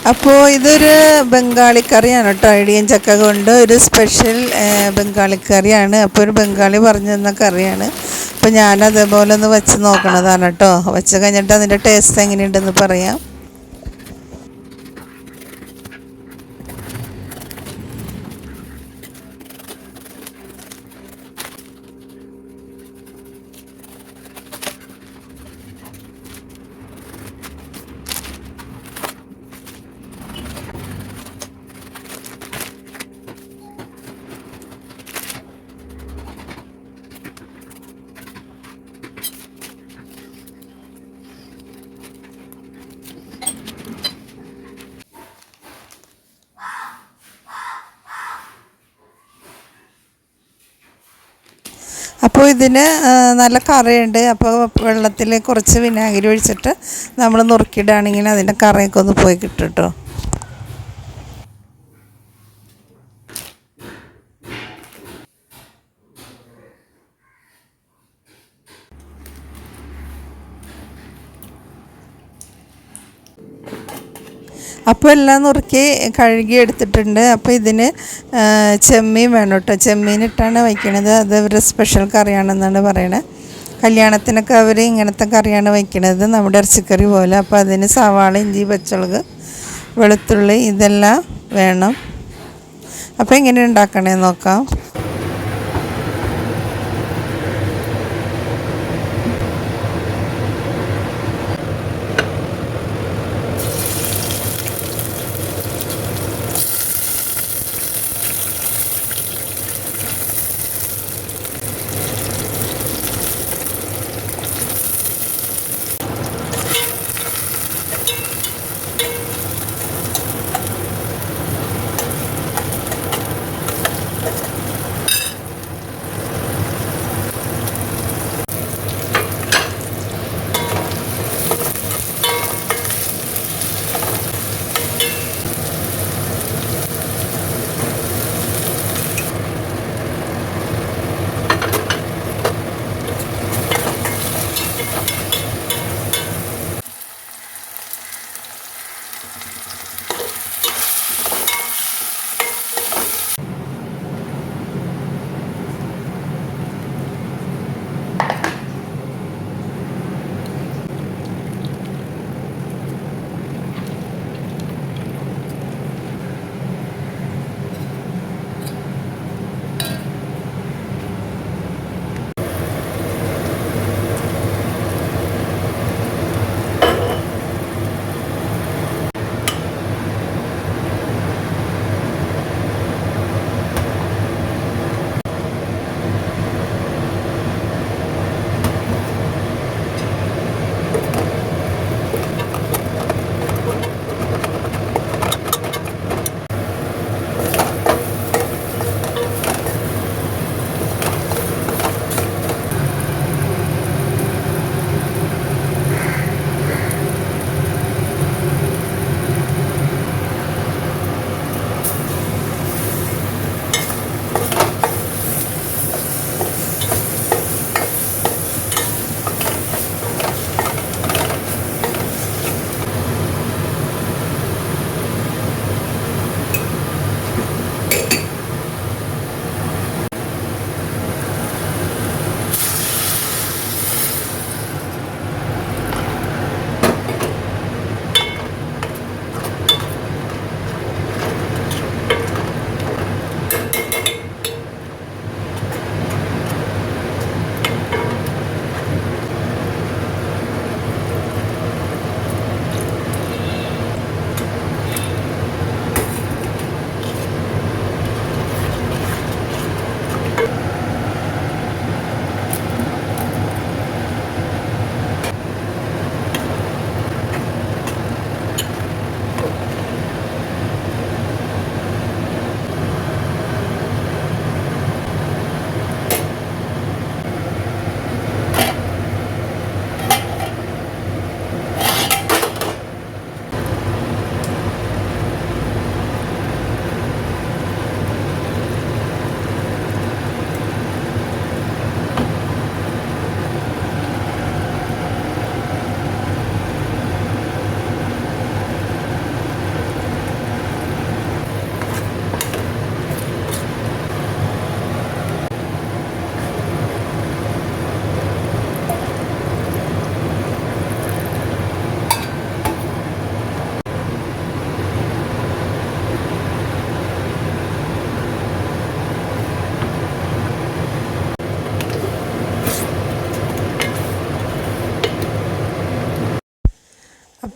അപ്പോൾ ഇതൊരു ബംഗാളി കറിയാണ് കേട്ടോ. ഇടിയൻ ചക്ക കൊണ്ട് ഒരു സ്പെഷ്യൽ ബംഗാളി കറിയാണ്. അപ്പോൾ ഒരു ബംഗാളി പറഞ്ഞു തന്ന കറിയാണ്. അപ്പോൾ ഞാൻ അതേപോലെ ഒന്ന് വെച്ച് നോക്കണതാണ് കേട്ടോ. വെച്ച് കഴിഞ്ഞിട്ട് അതിൻ്റെ ടേസ്റ്റ് എങ്ങനെയുണ്ടെന്ന് പറയാം. അപ്പോൾ ഇതിന് നല്ല കറയുണ്ട്. അപ്പോൾ വെള്ളത്തിൽ കുറച്ച് വിനാഗിരി ഒഴിച്ചിട്ട് നമ്മൾ നുറുക്കിയിടുകയാണെങ്കിൽ അതിൻ്റെ കറയൊക്കെ ഒന്ന് പോയി കിട്ടും കേട്ടോ. അപ്പോൾ എല്ലാം നുറുക്കി കഴുകി എടുത്തിട്ടുണ്ട്. അപ്പോൾ ഇതിന് ചെമ്മീൻ വേണം കേട്ടോ. ചെമ്മീനിട്ടാണ് വയ്ക്കണത്. അത് ഒരു സ്പെഷ്യൽ കറിയാണെന്നാണ് പറയണത്. കല്യാണത്തിനൊക്കെ അവർ ഇങ്ങനത്തെ കറിയാണ് വയ്ക്കണത്, നമ്മുടെ ഇറച്ചിക്കറി പോലെ. അപ്പോൾ അതിന് സവാള, ഇഞ്ചി, പച്ചമുളക്, വെളുത്തുള്ളി ഇതെല്ലാം വേണം. അപ്പോൾ എങ്ങനെ ഉണ്ടാക്കണേ നോക്കാം.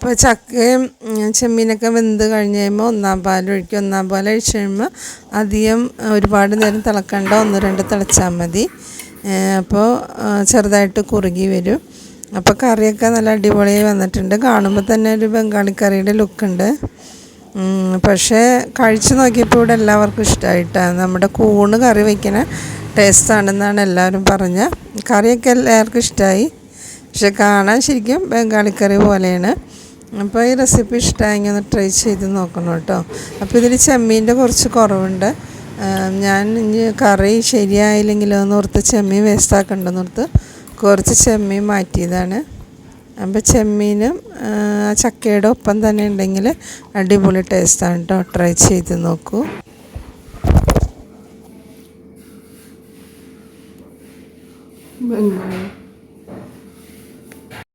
അപ്പോൾ ചക്കയും ചെമ്മീനൊക്കെ വെന്ത് കഴിഞ്ഞ് കഴിയുമ്പോൾ ഒന്നാം പാലൊഴിക്കും. ഒന്നാം പാലൊഴിച്ച് കഴിയുമ്പോൾ അധികം ഒരുപാട് നേരം തിളക്കണ്ട, 1-2 തിളച്ചാൽ മതി. അപ്പോൾ ചെറുതായിട്ട് കുറുകി വരും. അപ്പോൾ കറിയൊക്കെ നല്ല അടിപൊളിയായി വന്നിട്ടുണ്ട്. കാണുമ്പോൾ തന്നെ ഒരു ബംഗാളി കറിയുടെ ലുക്കുണ്ട്. പക്ഷേ കഴിച്ച് നോക്കിയപ്പോൾ ഇവിടെ എല്ലാവർക്കും ഇഷ്ടമായിട്ടാണ്. നമ്മുടെ കൂണ് കറി വയ്ക്കുന്ന ടേസ്റ്റാണെന്നാണ് എല്ലാവരും പറഞ്ഞത്. കറിയൊക്കെ എല്ലാവർക്കും ഇഷ്ടമായി. പക്ഷെ കാണാൻ ശരിക്കും ബംഗാളി കറി പോലെയാണ്. അപ്പോൾ ഈ റെസിപ്പി ഇഷ്ടമായെങ്കിൽ ഒന്ന് ട്രൈ ചെയ്ത് നോക്കണം കേട്ടോ. അപ്പോൾ ഇതിൽ ചെമ്മീൻ്റെ കുറച്ച് കുറവുണ്ട്. ഞാൻ ഇനി കറി ശരിയായില്ലെങ്കിലോ എന്നോർത്ത് ചെമ്മീൻ വേസ്റ്റാക്കണ്ടെന്നോർത്ത് കുറച്ച് ചെമ്മീൻ മാറ്റിയതാണ്. അപ്പോൾ ചെമ്മീനും ചക്കയുടെ ഒപ്പം തന്നെ ഉണ്ടെങ്കിൽ അടിപൊളി ടേസ്റ്റാണ് കേട്ടോ. ട്രൈ ചെയ്ത് നോക്കൂ. ബംഗാളി